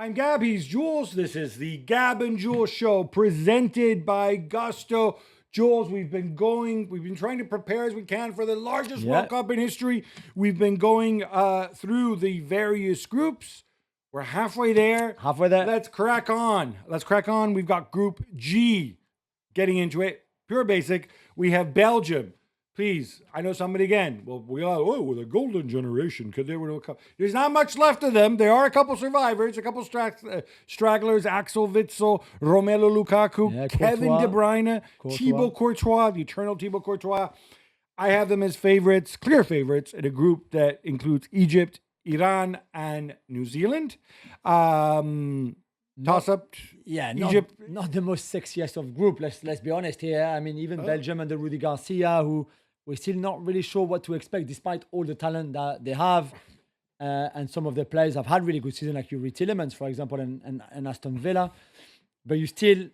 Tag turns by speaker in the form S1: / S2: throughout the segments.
S1: I'm Gab, he's Jules. This is the Gab and Jules show presented by Gusto. Jules, we've been trying to prepare as we can for the largest World Cup in history. We've been going through the various groups. We're halfway there. Let's crack on. We've got Group G. Getting into it, pure basic. We have Belgium. Please, I know somebody again. Well, we're the golden generation because there were no cup. There's not much left of them. There are a couple survivors, a couple stragglers: Axel Witsel, Romelu Lukaku, Kevin De Bruyne, Thibaut Courtois, the eternal Thibaut Courtois. I have them as favorites, clear favorites, in a group that includes Egypt, Iran, and New Zealand. Toss up.
S2: Yeah,
S1: Egypt.
S2: Not the most sexiest of group. Let's be honest here. I mean, even Belgium under Rudi Garcia, who we're still not really sure what to expect, despite all the talent that they have, and some of the players have had really good season, like Yuri Tillemans, for example, and Aston Villa. But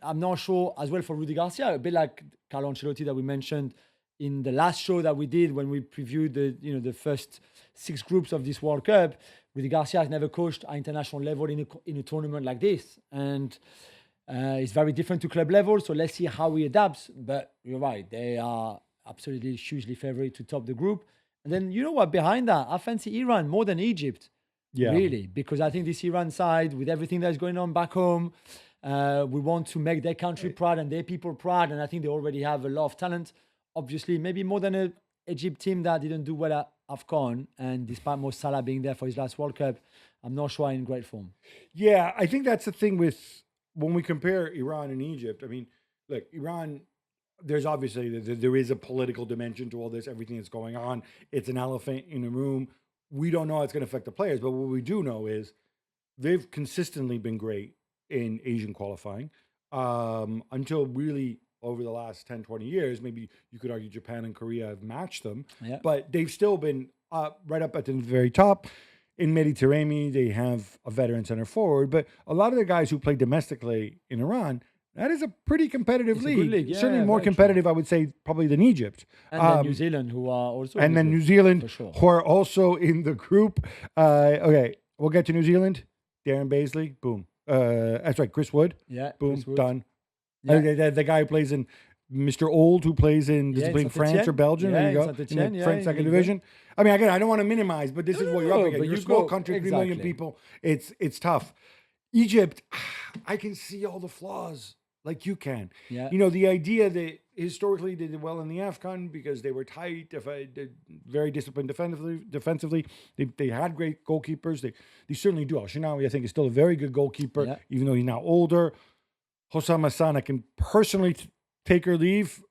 S2: I'm not sure as well for Rudi Garcia. A bit like Carlo Ancelotti that we mentioned in the last show that we did when we previewed the first 6 groups of this World Cup. Rudi Garcia has never coached at international level in a tournament like this, and it's very different to club level. So let's see how he adapts. But you're right, they are absolutely hugely favourite to top the group. And then you know what? Behind that, I fancy Iran more than Egypt. Yeah, really, because I think this Iran side, with everything that's going on back home, we want to make their country proud and their people proud, and I think they already have a lot of talent. Obviously, maybe more than an Egypt team that didn't do well at AFCON, and despite Mo Salah being there for his last World Cup, I'm not sure in great form.
S1: Yeah, I think that's the thing with when we compare Iran and Egypt. I mean, look, Iran, there's obviously, there is a political dimension to all this, everything that's going on. It's an elephant in the room. We don't know how it's going to affect the players, but what we do know is they've consistently been great in Asian qualifying until really over the last 10, 20 years. Maybe you could argue Japan and Korea have matched them, but they've still been right up at the very top. In Mediterranean, they have a veteran center forward, but a lot of the guys who play domestically in Iran, that is a pretty competitive league.
S2: A good league. Yeah,
S1: certainly more competitive, I would say, probably than Egypt.
S2: And then New Zealand, who are also
S1: and then New Zealand, who are also in the group. Okay, we'll get to New Zealand. Darren Baisley, boom. That's right, Chris Wood.
S2: Yeah,
S1: boom,
S2: Chris Wood.
S1: Done.
S2: Yeah.
S1: The guy who plays in Mr. Old, who plays in, does he play in France or Belgium? There you go. In the French second division. I mean, again, I don't want to minimize, but this is what you're up against. You're a small country, 3 million people. It's tough. Egypt, I can see all the flaws like you can.
S2: Yeah.
S1: You know, the idea that historically they did well in the AFCON because they were tight, very disciplined defensively. They had great goalkeepers. They certainly do. Al-Shinawi, I think, is still a very good goalkeeper, even though he's now older. Hossam Hassan, I can personally take or leave,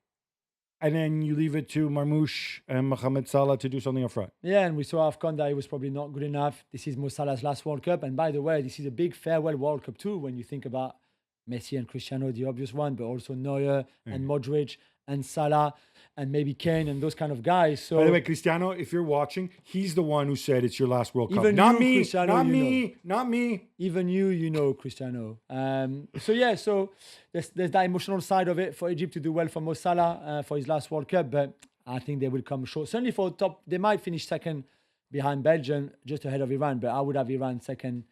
S1: and then you leave it to Marmoush and Mohamed Salah to do something up front.
S2: Yeah, and we saw AFCON that he was probably not good enough. This is Mo Salah's last World Cup, and by the way, this is a big farewell World Cup too when you think about Messi and Cristiano, the obvious one, but also Neuer and Modric and Salah and maybe Kane and those kind of guys. So,
S1: by the way, Cristiano, if you're watching, he's the one who said it's your last World Cup.
S2: Even
S1: Not
S2: you,
S1: me,
S2: Cristiano,
S1: not me.
S2: Even you know Cristiano. So there's that emotional side of it for Egypt to do well for Mo Salah for his last World Cup, but I think they will come short. Certainly for top, they might finish second behind Belgium, just ahead of Iran, but I would have Iran second,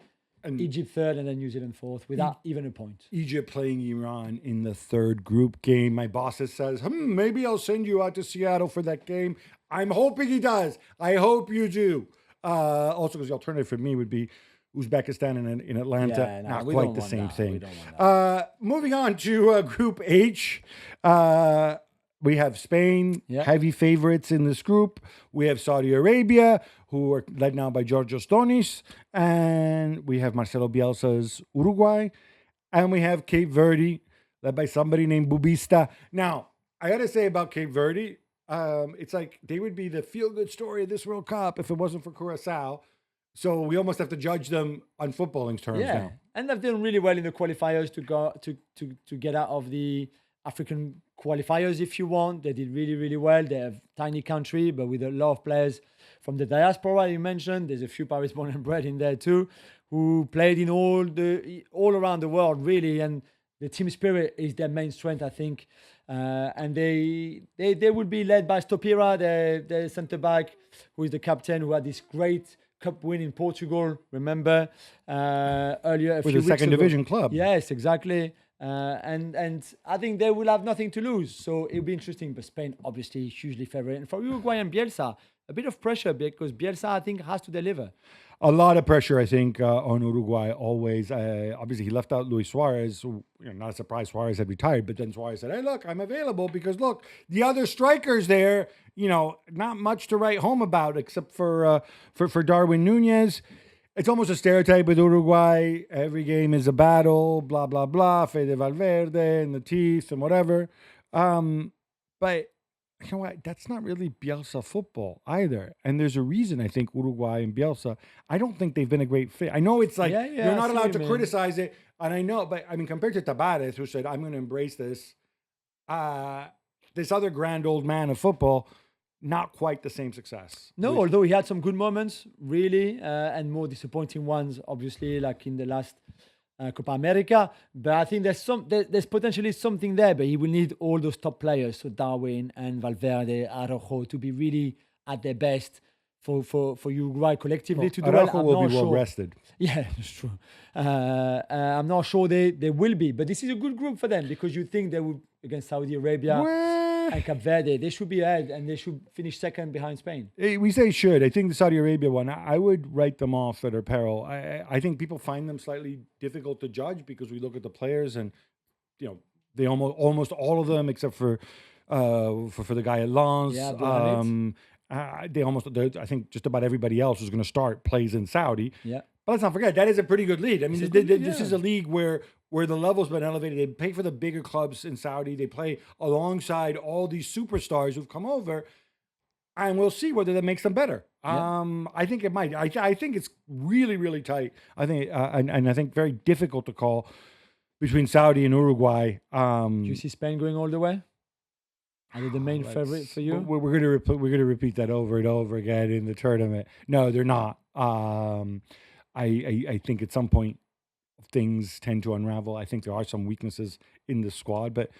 S2: and Egypt third, and then New Zealand fourth, without even a point.
S1: Egypt playing Iran in the third group game. My boss says, maybe I'll send you out to Seattle for that game. I'm hoping he does. I hope you do. Also, because the alternative for me would be Uzbekistan in Atlanta.
S2: Yeah,
S1: not quite the same thing.
S2: Moving
S1: on to Group H. We have Spain, heavy favorites in this group. We have Saudi Arabia, who are led now by Georgios Donis. And we have Marcelo Bielsa's Uruguay. And we have Cape Verde, led by somebody named Bubista. Now, I got to say about Cape Verde, it's like they would be the feel-good story of this World Cup if it wasn't for Curacao. So we almost have to judge them on footballing terms now.
S2: And they've done really well in the qualifiers to go to get out of the African qualifiers, if you want. They did really, really well. They're a tiny country, but with a lot of players from the diaspora you mentioned. There's a few Paris born and bred in there too, who played in all around the world, really. And the team spirit is their main strength, I think. And they will be led by Stopira, their centre back, who is the captain, who had this great Cup win in Portugal, remember, earlier a
S1: With
S2: few
S1: a
S2: weeks
S1: second
S2: ago.
S1: division club.
S2: Yes, exactly. And I think they will have nothing to lose. So it'll be interesting. But Spain, obviously, hugely favourite. And for Uruguay and Bielsa, a bit of pressure because Bielsa, I think, has to deliver.
S1: A lot of pressure, I think, on Uruguay always. Obviously, he left out Luis Suarez. Who, not a surprise Suarez had retired, but then Suarez said, hey, look, I'm available because, look, the other strikers there, not much to write home about except for Darwin Nunez. It's almost a stereotype with Uruguay. Every game is a battle, blah, blah, blah, Fede Valverde and the teeth and whatever. But you know what? That's not really Bielsa football either. And there's a reason I think Uruguay and Bielsa, I don't think they've been a great fit. I know it's like you're not allowed to criticize it. And I know, but I mean, compared to Tabarez, who said, I'm going to embrace this, this other grand old man of football, not quite the same success.
S2: No, although he had some good moments, really, and more disappointing ones, obviously, like in the last Copa America. But I think there's potentially something there, but he will need all those top players, so Darwin and Valverde, Araujo, to be really at their best for Uruguay collectively to do well.
S1: Araujo will be well rested.
S2: Yeah, that's true. I'm not sure they will be, but this is a good group for them because you think they would against Saudi Arabia and Cape Verde. They should be ahead and they should finish second behind Spain.
S1: We say should. I think the Saudi Arabia one, I would write them off at their peril. I think people find them slightly difficult to judge because we look at the players and, they almost all of them except for the guy at Lens. I think just about everybody else who's going to start plays in Saudi.
S2: Yeah.
S1: But let's not forget, that is a pretty good league. I mean, this is a league where the level's been elevated. They pay for the bigger clubs in Saudi. They play alongside all these superstars who've come over. And we'll see whether that makes them better. Yeah. I think it might. I think it's really, really tight. I think, and I think very difficult to call between Saudi and Uruguay.
S2: Do you see Spain going all the way? Are they the main favorite for you?
S1: We're gonna repeat that over and over again in the tournament. No, they're not. I think at some point things tend to unravel. I think there are some weaknesses in the squad, but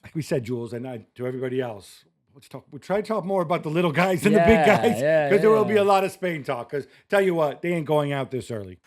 S1: like we said, Jules, and to everybody else, we'll try to talk more about the little guys than the big guys because there will be a lot of Spain talk. Because tell you what, they ain't going out this early.